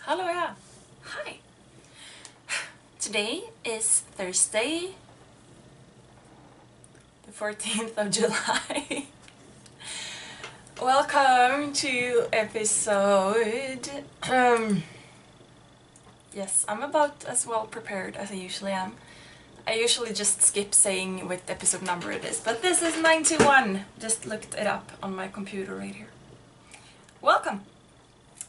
Hello, yeah. Hi. Today is Thursday, the 14th of July. Welcome to episode... yes, I'm about as well prepared as I usually am. I usually just skip saying what episode number it is, but this is 91. Just looked it up on my computer right here. Welcome.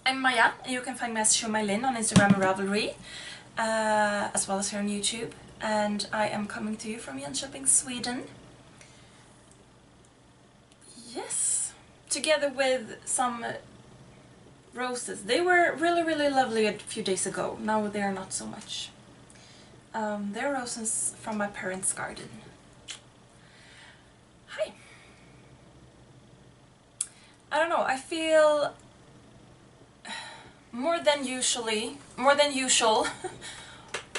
I'm Maja, and you can find me as sjomajlin on Instagram and Ravelry, as well as here on YouTube. And I am coming to you from Jönköping, Sweden. Yes, together with some roses. They were really lovely a few days ago. Now they are not so much. They're roses from my parents' garden. Hi. I don't know, I feel more than usual,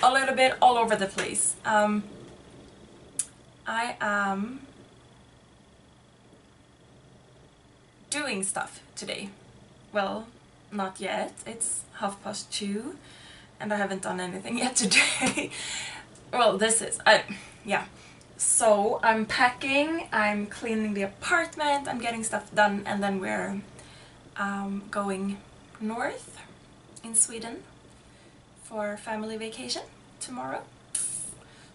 a little bit all over the place. I am doing stuff today. Well, not yet. It's 2:30 and I haven't done anything yet today. Well, yeah. So I'm packing, I'm cleaning the apartment, I'm getting stuff done, and then we're going north in Sweden for family vacation tomorrow.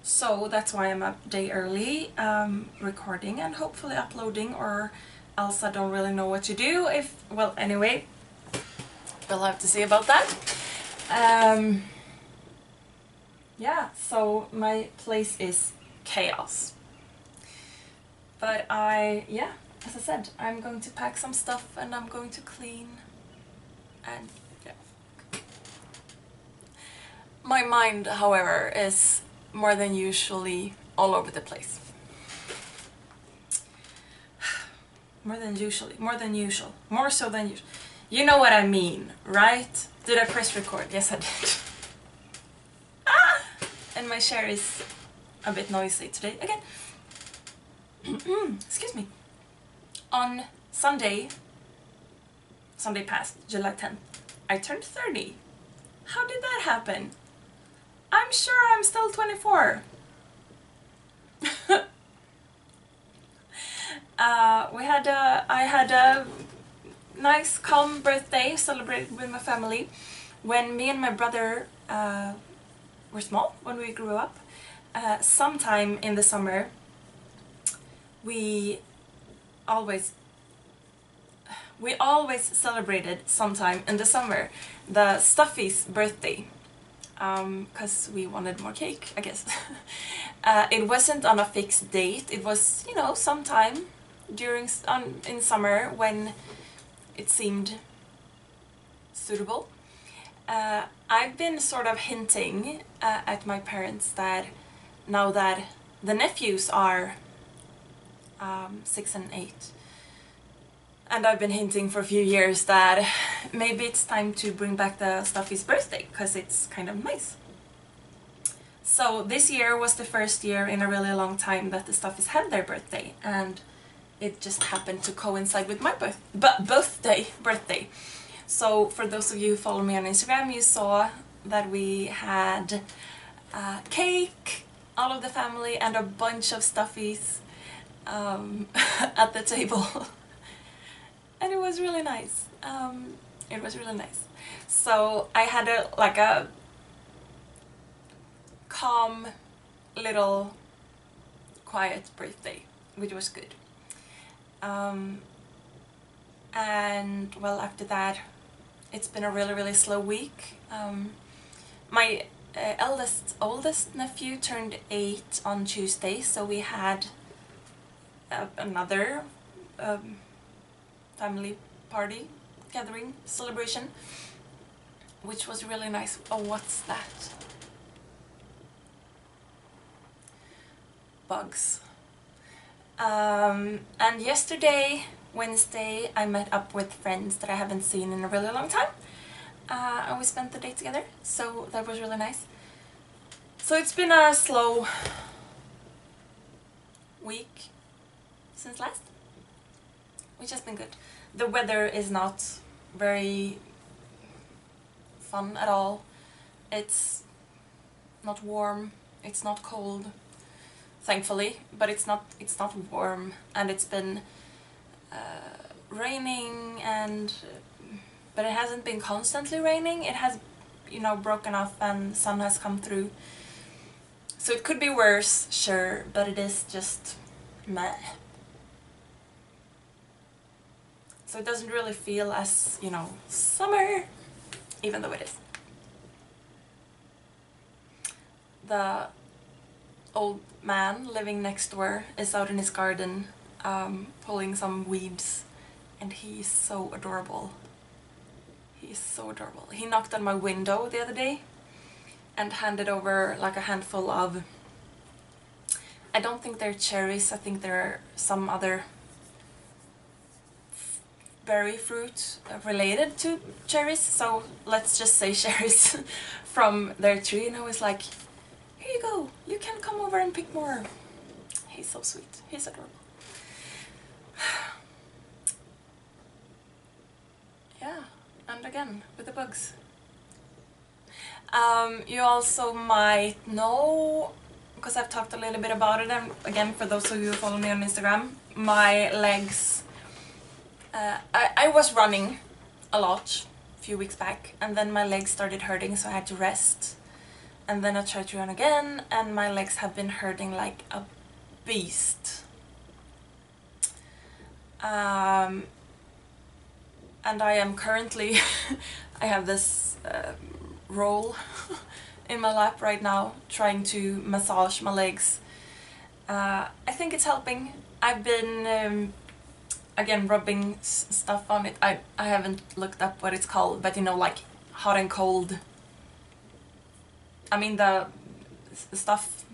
So that's why I'm a day early recording and hopefully uploading, or else I don't really know what to do. Well, anyway, we'll have to see about that. Yeah, so my place is chaos. But as I said, I'm going to pack some stuff and I'm going to clean. And yeah. My mind, however, is more than usually all over the place. More so than usual. You know what I mean, right? Did I press record? Yes, I did. And my chair is a bit noisy today again. Excuse me. On Sunday past, July 10th, I turned 30. How did that happen? I'm sure I'm still 24. I had a nice, calm birthday celebrated with my family when me and my brother were small, when we grew up. Sometime in the summer, we always celebrated sometime in the summer the Stuffy's birthday, because we wanted more cake, I guess. It wasn't on a fixed date. It was, sometime in summer when it seemed suitable. I've been sort of hinting at my parents that now that the nephews are 6 and 8, and I've been hinting for a few years that maybe it's time to bring back the Stuffy's birthday, because it's kind of nice. So this year was the first year in a really long time that the Stuffys had their birthday, and it just happened to coincide with my birthday. So for those of you who follow me on Instagram, you saw that we had cake, all of the family, and a bunch of Stuffys at the table. And it was really nice. So I had a calm, little, quiet birthday, which was good. And well, after that, it's been a really slow week. My oldest nephew turned 8 on Tuesday, so we had another family party, gathering, celebration, which was really nice. Oh, what's that? Bugs. And yesterday, Wednesday, I met up with friends that I haven't seen in a really long time. And we spent the day together, so that was really nice. So it's been a slow week since last, which has been good. The weather is not very fun at all. It's not warm, it's not cold, thankfully, but it's not warm, and it's been raining, but it hasn't been constantly raining. It has, you know, broken off and sun has come through. So it could be worse, sure, but it is just meh. So it doesn't really feel as, you know, summer, even though it is. The old man living next door is out in his garden pulling some weeds, and he's so adorable. He's so adorable. He knocked on my window the other day and handed over like a handful of, I don't think they're cherries, I think they're some other berry fruit related to cherries, so let's just say cherries from their tree, and I was like, here you go, you can come over and pick more. He's so sweet, he's adorable. Yeah, and again, with the bugs. You also might know, because I've talked a little bit about it, and again, for those of you who follow me on Instagram, my legs, I was running a lot a few weeks back, and then my legs started hurting, so I had to rest. And then I tried to run again, and my legs have been hurting like a beast. And I am currently, I have this roll in my lap right now, trying to massage my legs. I think it's helping. I've been, again, rubbing stuff on it. I haven't looked up what it's called, but you know, like hot and cold. I mean, the stuff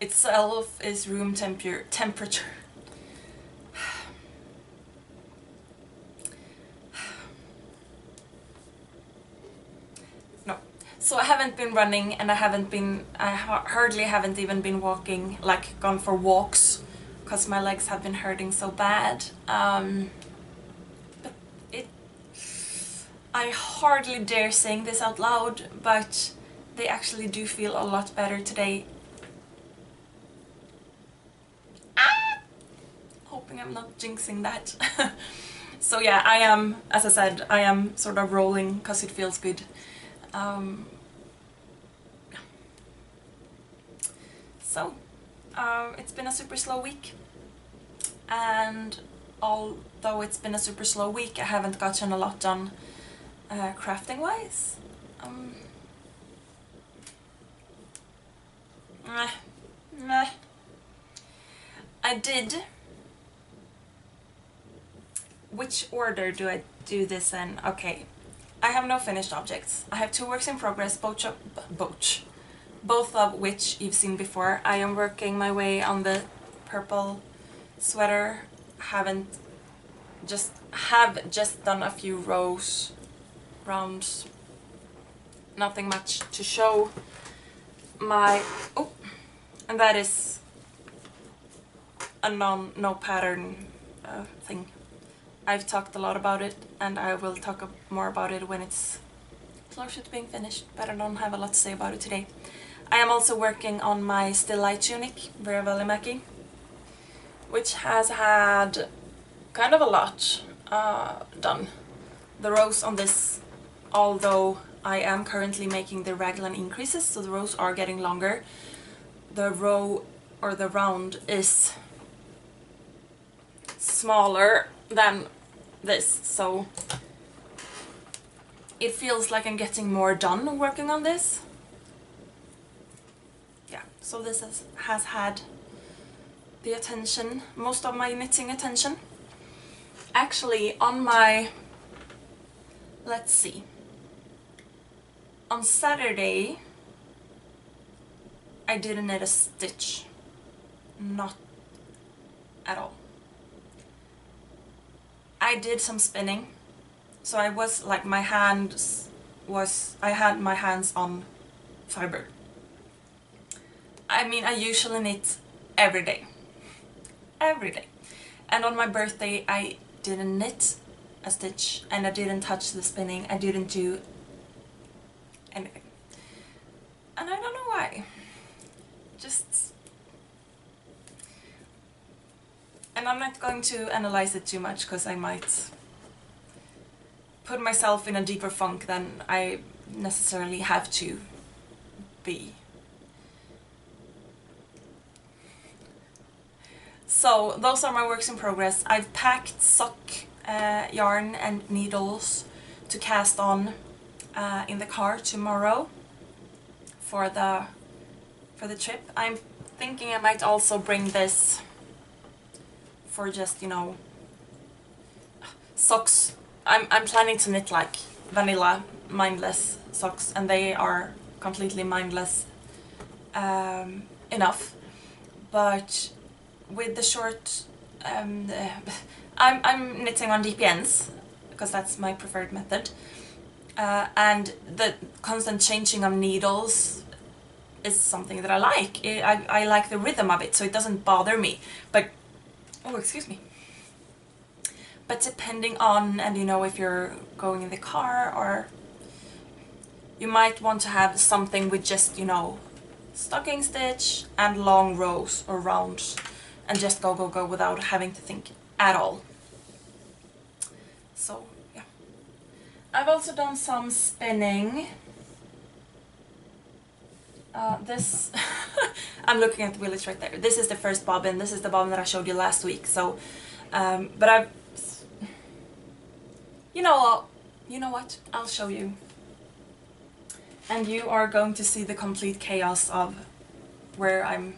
itself is room temperature. No. So I haven't been running, and I hardly haven't even been walking, like gone for walks, because my legs have been hurting so bad. But I hardly dare saying this out loud, but they actually do feel a lot better today. Ah! Hoping I'm not jinxing that. So yeah, I am, as I said, I am sort of rolling because it feels good. So, it's been a super slow week, and although it's been a super slow week, I haven't gotten a lot done crafting wise. I did. Which order do I do this in? Okay, I have no finished objects. I have 2 works in progress, both of which you've seen before. I am working my way on the purple sweater. Have just done a few rounds. Nothing much to show. And that is a no pattern thing. I've talked a lot about it, and I will talk more about it when it's closer to being finished, but I don't have a lot to say about it today. I am also working on my still light tunic, Vera Välimäki, which has had kind of a lot done. The rows on this, although I am currently making the raglan increases, so the rows are getting longer, the row or the round is smaller than this, so it feels like I'm getting more done working on this. Yeah, so this has had the attention, most of my knitting attention. Actually, on my, let's see, on Saturday I didn't knit a stitch, not at all. I did some spinning, so I was like, I had my hands on fiber. I mean, I usually knit every day, and on my birthday I didn't knit, a stitch, and I didn't touch the spinning. I didn't do anything. And I don't know why. Just... And I'm not going to analyze it too much, because I might put myself in a deeper funk than I necessarily have to be. So those are my works in progress. I've packed sock yarn and needles to cast on in the car tomorrow for the trip. I'm thinking I might also bring this for just, you know, socks. I'm planning to knit like vanilla mindless socks, and they are completely mindless enough, but with the short I'm knitting on DPNs because that's my preferred method, and the constant changing of needles is something that I like. I like the rhythm of it, so it doesn't bother me. But oh, excuse me. But depending on, and you know, if you're going in the car, or you might want to have something with just, you know, stocking stitch and long rows or rounds, and just go without having to think at all. So yeah, I've also done some spinning. This I'm looking at the village right there. This is the first bobbin. This is the bobbin that I showed you last week. So but I've, you know what, I'll show you, and you are going to see the complete chaos of where I'm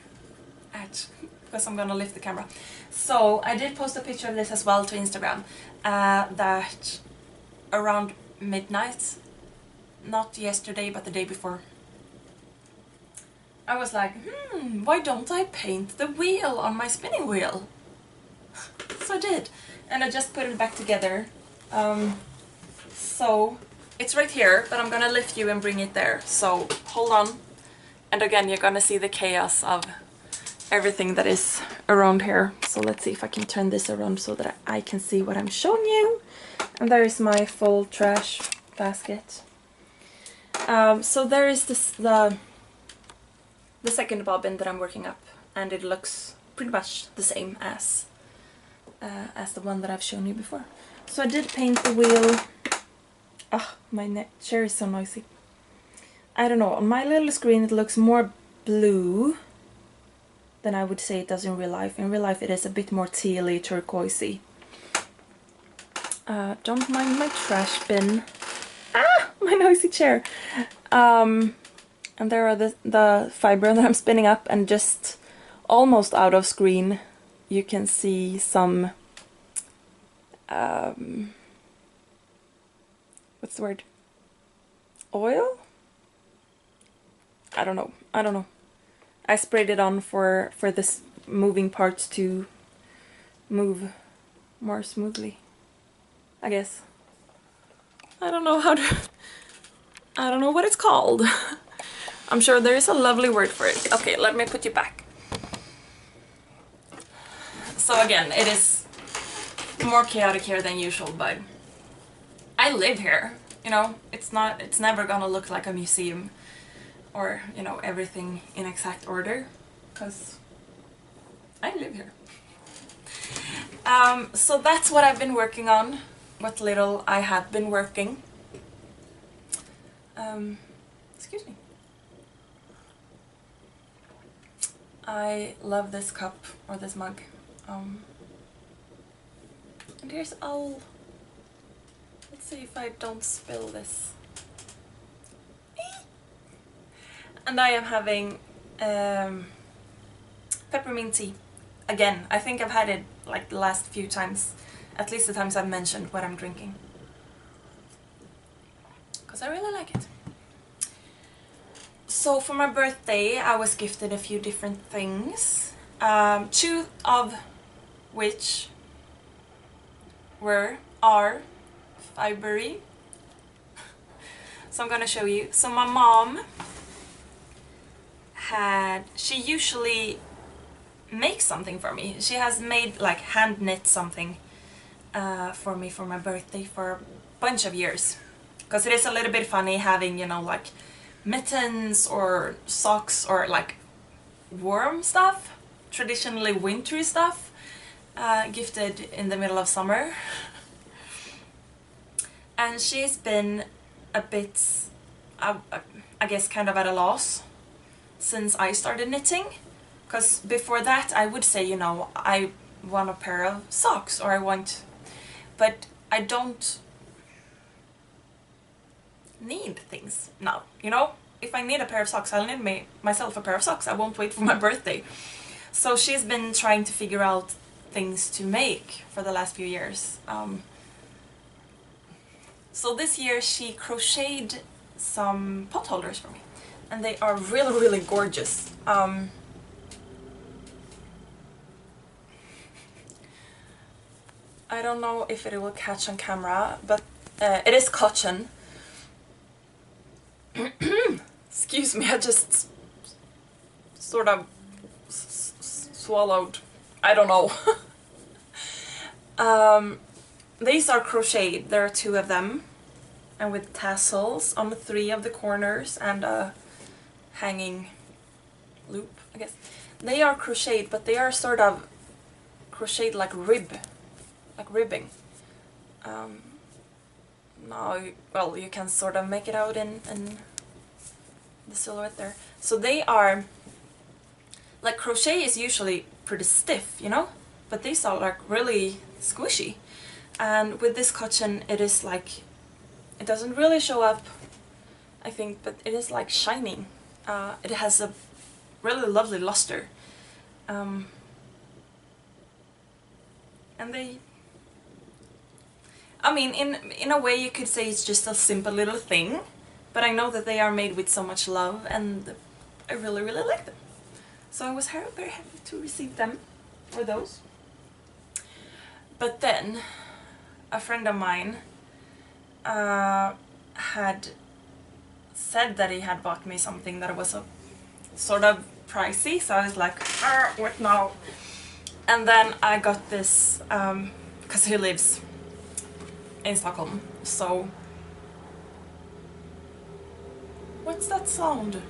at, because I'm gonna lift the camera. So I did post a picture of this as well to Instagram, that around midnight, not yesterday but the day before, I was like, why don't I paint the wheel on my spinning wheel? So I did, and I just put it back together. So it's right here, but I'm gonna lift you and bring it there, so hold on. And again, you're gonna see the chaos of everything that is around here. So let's see if I can turn this around so that I can see what I'm showing you. And there is my full trash basket. So there is this, the second bobbin that I'm working up, and it looks pretty much the same as the one that I've shown you before. So I did paint the wheel. Ah, my chair is so noisy. I don't know, on my little screen it looks more blue than I would say it does in real life. In real life it is a bit more tealy, turquoisey. Don't mind my trash bin. Ah, my noisy chair. And there are the fiber that I'm spinning up, and just almost out of screen you can see some what's the word? Oil? I don't know. I sprayed it on for this moving parts to move more smoothly, I guess. I don't know how to... I don't know what it's called. I'm sure there is a lovely word for it. Okay, let me put you back. So again, it is more chaotic here than usual, but I live here, you know. It's never gonna look like a museum, or, you know, everything in exact order, because I live here. So that's what I've been working on, what little I have been working. Excuse me. I love this cup, or this mug. And here's all... Let's see if I don't spill this. And I am having peppermint tea. Again, I think I've had it like the last few times, at least the times I've mentioned what I'm drinking, because I really like it. So for my birthday I was gifted a few different things, two of which are fibery. So I'm gonna show you. So my mom she usually makes something for me. She has made, like, hand knit something for me for my birthday for a bunch of years. Because it is a little bit funny having, you know, like mittens or socks or like warm stuff, traditionally wintry stuff, gifted in the middle of summer. And she's been a bit, I guess, kind of at a loss since I started knitting. Because before that I would say, you know, I want a pair of socks or I want, but I don't need things now, you know? If I need a pair of socks, I'll need myself a pair of socks. I won't wait for my birthday. So she's been trying to figure out things to make for the last few years. So this year she crocheted some pot holders for me, and they are really, really gorgeous. I don't know if it will catch on camera, but it is cotton. Excuse me, I just sort of swallowed. I don't know. These are crocheted. There are 2 of them, and with tassels on 3 of the corners and a hanging loop, I guess. They are crocheted, but they are sort of crocheted like ribbing. Now, well, you can sort of make it out in the silhouette there. So they are, like, crochet is usually pretty stiff, you know? But these are like really squishy. And with this cotton it is like, it doesn't really show up, I think, but it is like shining. It has a really lovely luster. And they, I mean, in a way you could say it's just a simple little thing, but I know that they are made with so much love and I really, really like them. So I was very happy to receive them, or those. But then a friend of mine had said that he had bought me something that was a sort of pricey, so I was like, what now? And then I got this, because he lives in Stockholm, so... What's that sound?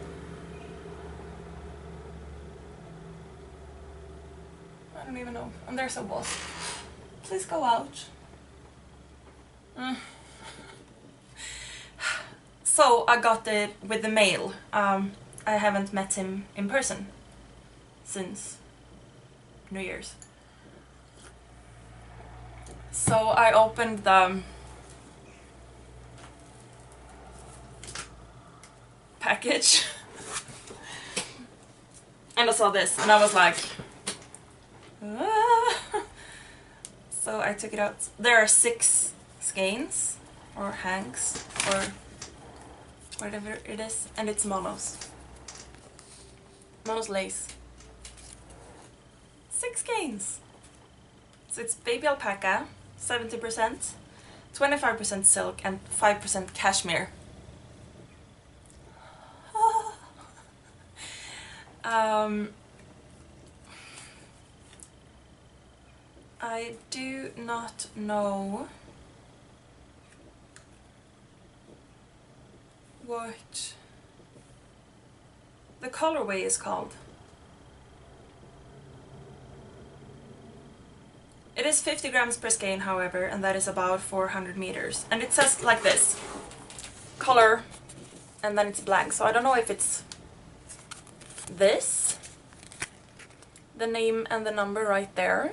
I don't even know. And there's a wasp. Please go out. So I got it with the mail. I haven't met him in person since New Year's. So I opened the package and I saw this and I was like, ah. So I took it out. There are 6 skeins or hanks or whatever it is, and it's monos lace. 6 skeins. So it's baby alpaca, 70%, 25% silk and 5% cashmere. I do not know what the colorway is called. It is 50 grams per skein, however, and that is about 400 meters. And it says like this, color, and then it's blank. So I don't know if it's this, the name and the number right there,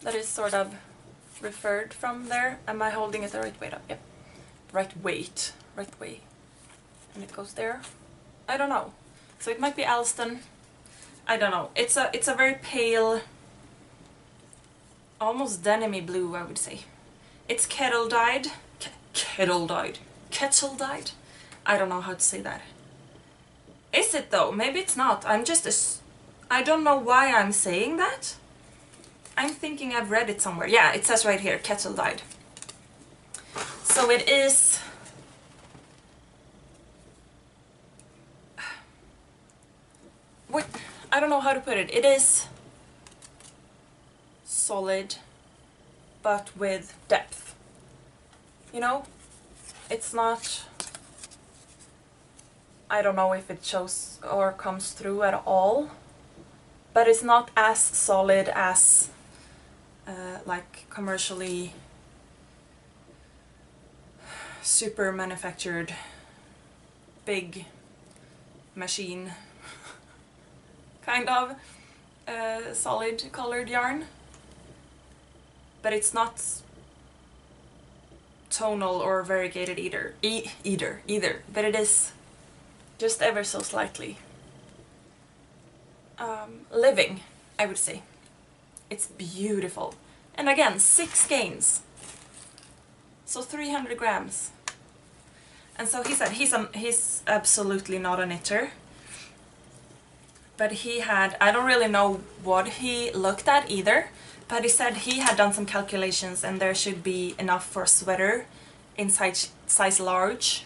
that is sort of referred from there. Am I holding it the right way up? Yep. Right way. And it goes there. I don't know. So it might be Alston. I don't know. It's a very pale, almost denim-y blue, I would say. It's kettle dyed. Kettle dyed. I don't know how to say that. Is it though? Maybe it's not. I don't know why I'm saying that. I'm thinking I've read it somewhere. Yeah, it says right here, kettle dyed. So it is... What? I don't know how to put it. It is solid but with depth. You know, it's not, I don't know if it shows or comes through at all, but it's not as solid as like commercially super manufactured big machine kind of solid colored yarn. But it's not tonal or variegated either, but it is just ever so slightly living, I would say. It's beautiful. And again, 6 skeins, so 300 grams. And so he said he's absolutely not a knitter, but he had, I don't really know what he looked at either, but he said he had done some calculations and there should be enough for a sweater in size large.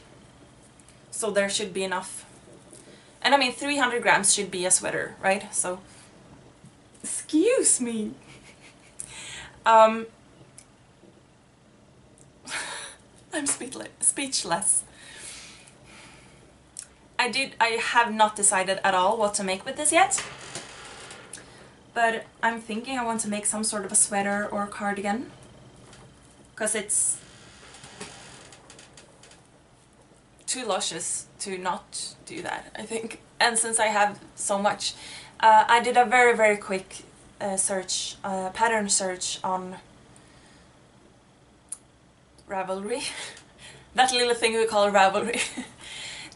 So there should be enough. And I mean, 300 grams should be a sweater, right? So, excuse me. I'm speechless. I have not decided at all what to make with this yet. But I'm thinking I want to make some sort of a sweater or cardigan. Because it's too luscious to not do that, I think. And since I have so much, I did a very, very quick search, pattern search on Ravelry. That little thing we call Ravelry.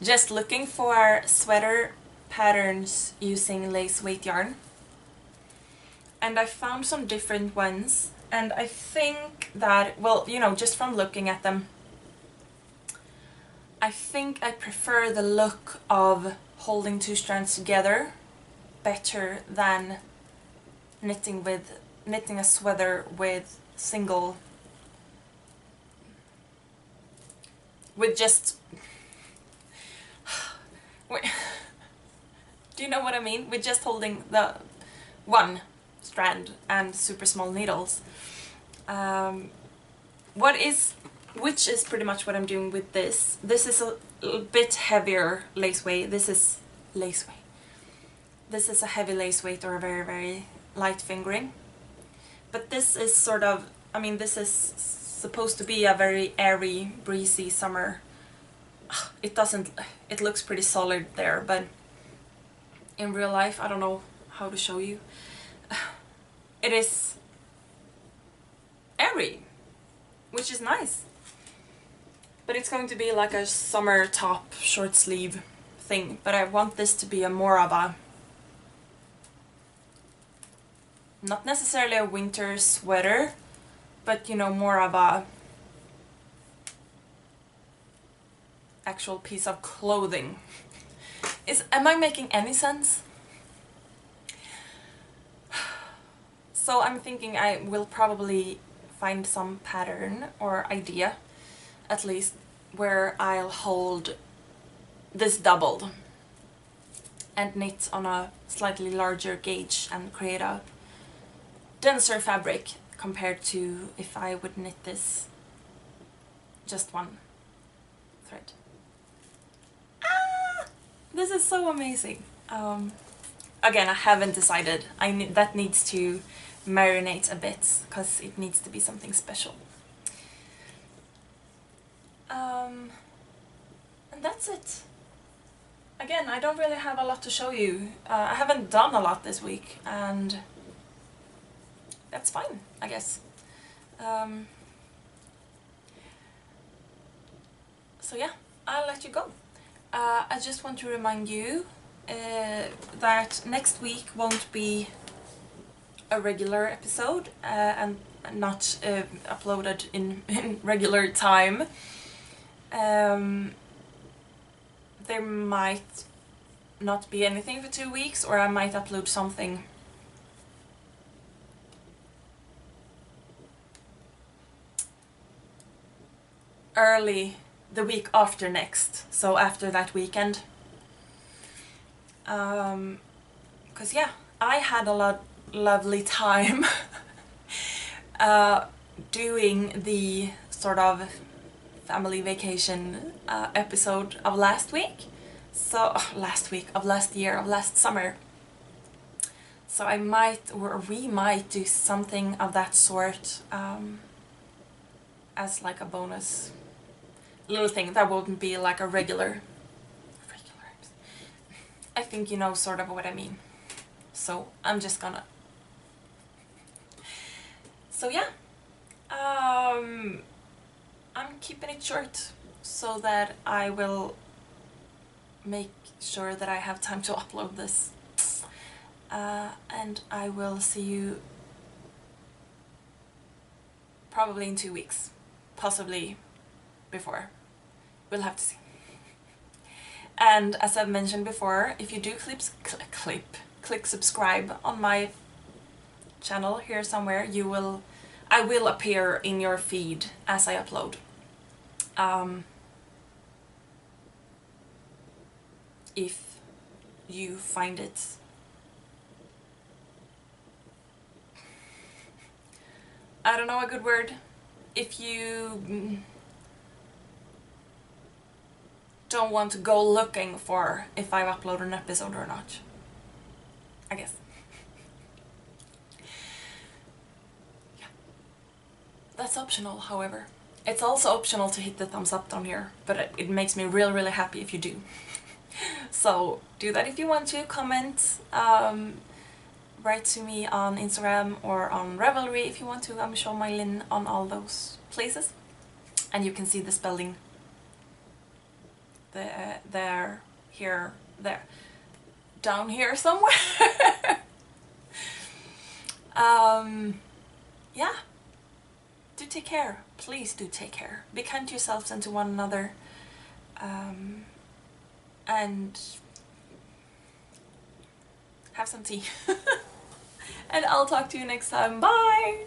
Just looking for sweater patterns using lace weight yarn. And I found some different ones, and I think that, well, you know, just from looking at them, I think I prefer the look of holding 2 strands together better than knitting a sweater with just do you know what I mean? With just holding the one strand and super small needles. Which is pretty much what I'm doing with this. This is a bit heavier lace weight. This is lace weight. This is a heavy lace weight or a very, very light fingering. But this is sort of, I mean, this is supposed to be a very airy, breezy summer. It looks pretty solid there, but in real life, I don't know how to show you. It is airy, which is nice. But it's going to be like a summer top, short sleeve thing. But I want this to be a more of a, not necessarily a winter sweater, but you know, more of a actual piece of clothing. Am I making any sense? So I'm thinking I will probably find some pattern or idea, at least, where I'll hold this doubled and knit on a slightly larger gauge and create a denser fabric compared to if I would knit this just one thread. Ah! This is so amazing. Again, I haven't decided. That needs to marinate a bit because it needs to be something special. And that's it. Again, I don't really have a lot to show you. I haven't done a lot this week, and that's fine, I guess. So yeah, I'll let you go. I just want to remind you that next week won't be a regular episode and not uploaded in regular time. There might not be anything for 2 weeks, or I might upload something early the week after next, so after that weekend. Because yeah, I had a lovely time doing the sort of family vacation episode of last week. So, of last year, of last summer. So I might, or we might do something of that sort as like a bonus little thing that wouldn't be like a regular. I think you know sort of what I mean. So I'm just gonna. So yeah, I'm keeping it short so that I will make sure that I have time to upload this. And I will see you probably in 2 weeks, possibly before. We'll have to see. And as I've mentioned before, if you do click subscribe on my channel here somewhere, I will appear in your feed as I upload. If you find it I don't know a good word. If you don't want to go looking for if I've uploaded an episode or not, I guess. Yeah. That's optional, however. It's also optional to hit the thumbs up down here, but it makes me really, really happy if you do. So do that if you want to. Comment, write to me on Instagram or on Ravelry if you want to. I'm sjomajlin on all those places. And you can see the spelling there, here, there. Down here somewhere. Yeah. Do take care. Please do take care. Be kind to yourselves and to one another. And have some tea. And I'll talk to you next time. Bye!